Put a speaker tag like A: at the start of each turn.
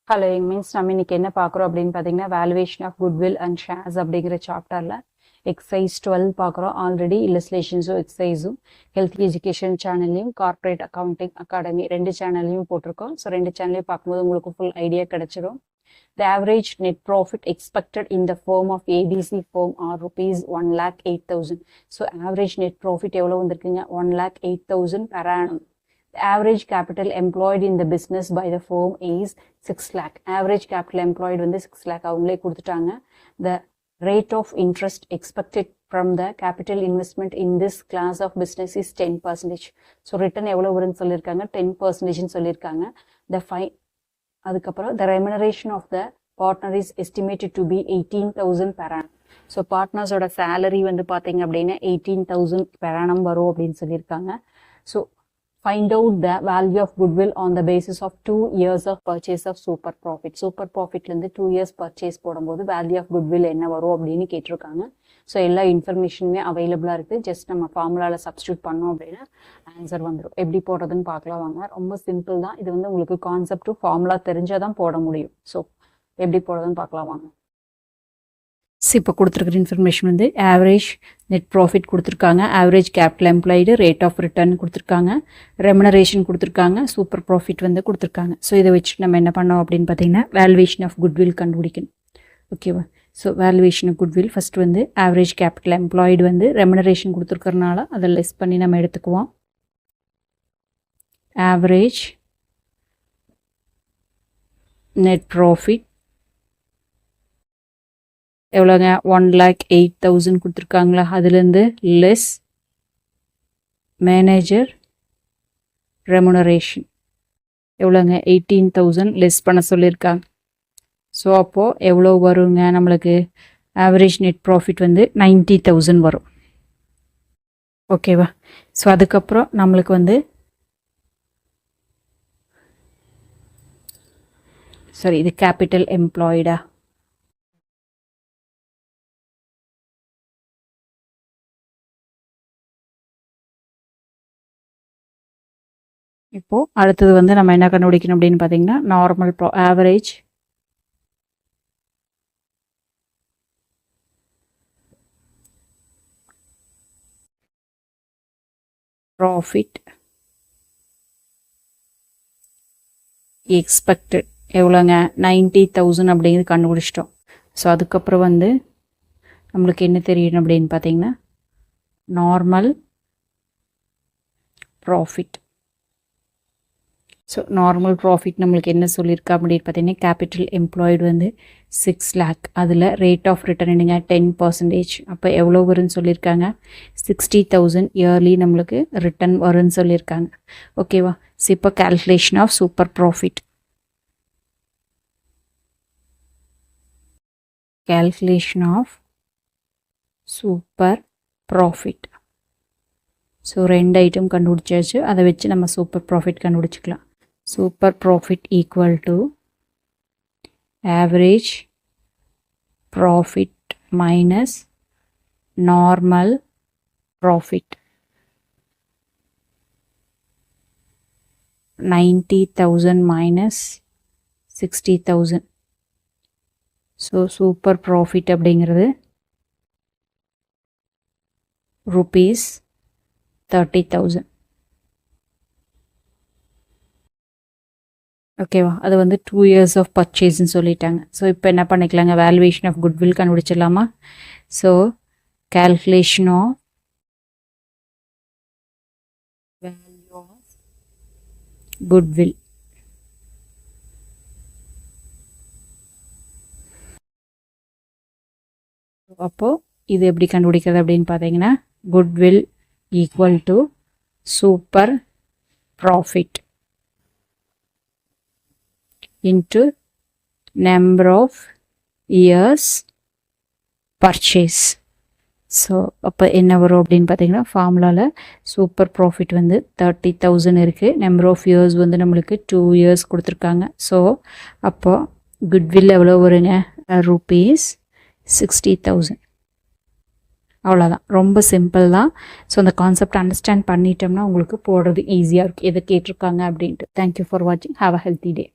A: Hello means நம்ம இன்னைக்கு என்ன பார்க்குறோம் அப்படின்னு பார்த்தீங்கன்னா valuation of goodwill and shares அப்படிங்கிற சாப்டரில் எக்ஸசைஸ் 12 பார்க்குறோம். ஆல்ரெடி இல்லஸ்ட்ரேஷன்ஸும் எக்ஸசைஸும் ஹெல்த் எஜுகேஷன் சேனல்லையும் கார்ப்பரேட் அக்கௌண்டிங் அகாடமி 2 சேனல்லையும் போட்டிருக்கோம். ஸோ 2 சேனல்லையும் பார்க்கும்போது உங்களுக்கு ஃபுல் ஐடியா கிடைச்சிடும். The average net profit expected in the firm of ABC firm are rupees 1,08,000. So average net profit எவ்வளோ வந்திருக்குங்க 1,08,000 per annum. The average capital employed in the business by the firm is 6 lakh. Average capital employed வந்து 6 lakh அவங்களே கொடுத்துட்டாங்க. The rate of interest expected from the capital investment in this class of business is 10%. So return எவ்வளோ வரும்னு சொல்லியிருக்காங்க 10% சொல்லியிருக்காங்க. அதுக்கப்புறம் the remuneration of the partner is estimated to be 18,000 per annum. So பார்ட்னர்ஸோட salary வந்து பார்த்தீங்க அப்படின்னா 18,000 per annum வரும் அப்படின்னு சொல்லியிருக்காங்க. So find out the value of goodwill on the basis of 2 years of purchase of super profit. Super profitலேருந்து 2 years purchase போடும்போது value of goodwill என்ன வரும் அப்படின்னு கேட்டிருக்காங்க. ஸோ எல்லா இன்ஃபர்மேஷனுமே அவைலபிளாக இருக்குது. ஜஸ்ட் நம்ம ஃபார்முலாவில் சப்ஸ்டியூட் பண்ணோம் அப்படின்னா ஆன்சர் வந்துடும். எப்படி போடுறதுன்னு பார்க்கலாம் வாங்க. ரொம்ப சிம்பிள் தான். இது வந்து உங்களுக்கு கான்செப்டும் ஃபார்முலா தெரிஞ்சால் தான் போட முடியும். ஸோ எப்படி போடுறதுன்னு பார்க்கலாம் வாங்க. இப்போ கொடுத்துருக்குற இன்ஃபர்மேஷன் வந்து ஆவரேஜ் நெட் ப்ராஃபிட் கொடுத்துருக்காங்க, average capital employed, rate of return கொடுத்துருக்காங்க, ரெமுனரேஷன் கொடுத்துருக்காங்க, சூப்பர் ப்ராஃபிட் வந்து கொடுத்துருக்காங்க. ஸோ இதை வச்சு நம்ம என்ன பண்ணோம் அப்படின்னு பார்த்தீங்கன்னா வேல்யூவேஷன் ஆஃப் குட்வில் கண்டுபிடிக்கணும். ஓகேவா? So valuation of goodwill first வந்து ஆவரேஜ் கேபிட்டல் எம்ப்ளாய்டு வந்து ரெமுனரேஷன் கொடுத்துருக்கறனால அதை லெஸ் பண்ணி நம்ம எடுத்துக்குவோம். ஆவரேஜ் நெட் ப்ராஃபிட் எவ்வளோங்க 1,08,000 கொடுத்துருக்காங்களா, அதுலேருந்து லெஸ் மேனேஜர் ரெமுனரேஷன் எவ்வளோங்க 18,000 லெஸ் பண்ண சொல்லியிருக்காங்க. ஸோ அப்போது எவ்வளோ வருங்க நம்மளுக்கு ஆவரேஜ் நெட் ப்ராஃபிட் வந்து 90,000 வரும். ஓகேவா? ஸோ அதுக்கப்புறம் நம்மளுக்கு வந்து சரி இது கேபிட்டல் எம்ப்ளாய்டா, இப்போது அடுத்தது வந்து நம்ம என்ன கண்டுபிடிக்கணும் அப்படின்னு பார்த்தீங்கன்னா நார்மல் ஆவரேஜ் ப்ராஃபிட் எக்ஸ்பெக்டட் எவ்வளோங்க 90,000 அப்படிங்கிறது கண்டுபிடிச்சிட்டோம். ஸோ அதுக்கப்புறம் வந்து நம்மளுக்கு என்ன தெரியணும் அப்படின்னு பார்த்தீங்கன்னா normal profit. So normal profit நம்மளுக்கு என்ன சொல்லியிருக்கா அப்படின்னு பார்த்தீங்கன்னா கேபிட்டல் எம்ப்ளாய்டு வந்து 6 lakh, அதில் ரேட் ஆஃப் ரிட்டர்ன் என்னங்க 10%. அப்போ எவ்வளோ வரும்னு சொல்லியிருக்காங்க 60,000 இயர்லி நம்மளுக்கு ரிட்டர்ன் வரும்னு சொல்லியிருக்காங்க. ஓகேவா? ஸோ இப்போ calculation of super profit. Calculation of super profit. So 2 item கண்டுபிடிச்சாச்சு. அதை வச்சு நம்ம சூப்பர் ப்ராஃபிட் கண்டுபிடிச்சிக்கலாம். Super profit equal to average profit minus normal profit. 90,000 minus 60,000. So super profit அப்படிங்கிறது rupees 30,000. ஓகேவா? அது வந்து 2 years ஆஃப் பர்ச்சேஸ்ன்னு சொல்லிட்டாங்க. ஸோ இப்போ என்ன பண்ணிக்கலாங்க வேல்யூவேஷன் ஆஃப் குட்வில் கண்டுபிடிச்சிடலாமா? So calculation of value of goodwill. அப்போது இது எப்படி கண்டுபிடிக்கிறது அப்படின்னு பார்த்தீங்கன்னா goodwill equal to super profit into number of years purchase. So அப்போ என்ன வரும் அப்படின்னு பார்த்தீங்கன்னா ஃபார்முலாவில் சூப்பர் ப்ராஃபிட் வந்து 30,000 இருக்குது, நம்பர் ஆஃப் இயர்ஸ் வந்து நம்மளுக்கு 2 years கொடுத்துருக்காங்க. ஸோ அப்போ குட்வில் எவ்வளோ வருங்க rupees 60,000. அவ்வளோதான், ரொம்ப சிம்பிள் தான். ஸோ அந்த கான்செப்ட் அண்டர்ஸ்டாண்ட் பண்ணிட்டோம்னா உங்களுக்கு போடுறது ஈஸியாக இருக்கும், எதை கேட்டிருக்காங்க அப்படின்ட்டு. தேங்க்யூ ஃபார் வாட்சிங். Have a healthy day.